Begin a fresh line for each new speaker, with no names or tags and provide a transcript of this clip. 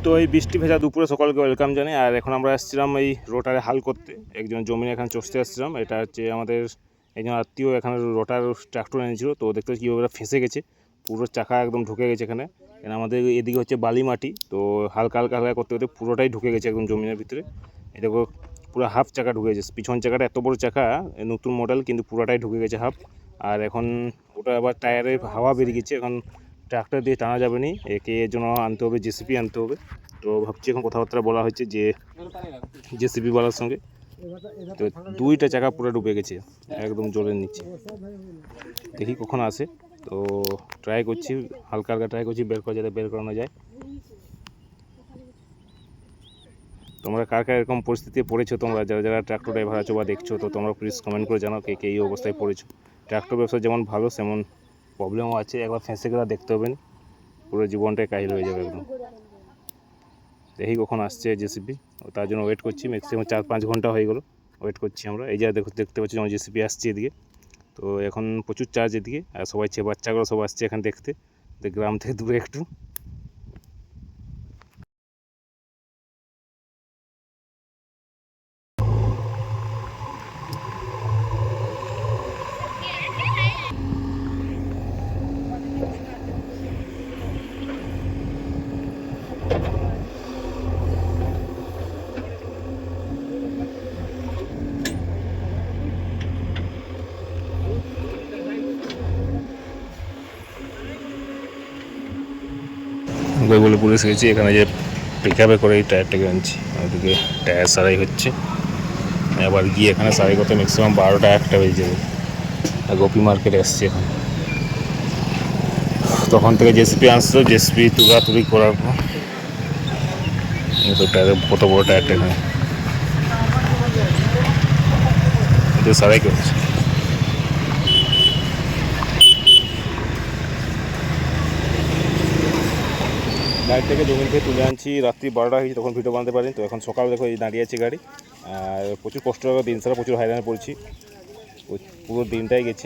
তো এই বৃষ্টি ভেজা দুপুরে সকলকে ওয়েলকাম জানাই। আর এখন আমরা আসছিলাম এই রোটারে হাল করতে, একজন জমিনে এখানে চষতে আসছিলাম। এটা হচ্ছে আমাদের একজন আত্মীয় এখানে রোটার ট্রাক্টর এনেছিল, তো দেখতে কীভাবে ফেঁসে গেছে, পুরো চাকা একদম ঢুকে গেছে এখানে। আমাদের এদিকে হচ্ছে বালি মাটি, তো হালকা হালকা হালকা করতে করতে পুরোটাই ঢুকে গেছে একদম জমিনের ভিতরে। এই দেখো পুরো হাফ চাকা ঢুকে গেছে, পিছন চাকাটা এত বড় চাকা, নতুন মডেল, কিন্তু পুরোটাই ঢুকে গেছে হাফ। আর এখন ওটা আবার টায়ারে হাওয়া বেরিয়ে গেছে, এখন ট্রাক্টর দিয়ে টানা যাবে না, একে এর জন্য আনতে হবে, জেসিপি আনতে হবে। তো ভাবছি এখন কথাবার্তা বলা হচ্ছে যে জেসিপি বলার সঙ্গে। তো দুইটা চাকা পুরো ডুবে গেছে একদম জলের নিচে, দেখি কখন আসে। তো ট্রাই করছি, হালকা হালকা ট্রাই করছি বের করা, যাতে বের করানো যায়। তোমরা কার কার এরকম পরিস্থিতি পড়েছো, তোমরা যারা যারা ট্রাক্টর ড্রাইভার আছো বা দেখছো, তো তোমরা প্লিজ কমেন্ট করে জানাও কে কে এই অবস্থায় পড়েছো। ট্রাক্টর ব্যবসা যেমন ভালো সেমন প্রবলেমও আছে, একবার ফেঁসে গেলে দেখতে হবে না, পুরো জীবনটাই কাহিল হয়ে যাবে একদম। দেখি কখন আসছে জেসিপি, তার জন্য ওয়েট করছি। ম্যাক্সিমাম 4-5 ঘন্টা হয়ে গেলো ওয়েট করছি আমরা। এই যে দেখতে পাচ্ছি যেমন জেসিপি আসছে এদিকে, তো এখন প্রচুর চার্জ এদিকে, আর সবাই বাচ্চাগুলো সব আসছে এখানে দেখতে, গ্রাম থেকে দূরে একটু। বলে পুলিশ গেছি এখানে, যে পিক আপে করে এই টায়ারটাকে আনছি, ওদিকে টায়ার সারাই হচ্ছে। আবার গিয়ে এখানে সারাই করতে ম্যাক্সিমাম 12টা-1টা বেজে যাবে। আর গোপী মার্কেটে আসছে এখন, তখন থেকে জেসিপি আসলো, জেসিপি তুলাতুলি করার পর টায়ার, কত বড় টায়ারটা এখানে সারাই করছে। গাড়ি থেকে জমি থেকে তুলে আনছি, রাত্রি 12টা হয়েছে, তখন ভিডিও বানাতে পারিনি। তো এখন সকাল দেখো এই দাঁড়িয়ে আছে গাড়ি, আর প্রচুর কষ্ট হবে, দিন সারা প্রচুর হয়রানি পড়ছি, পুরো দিনটাই গেছে।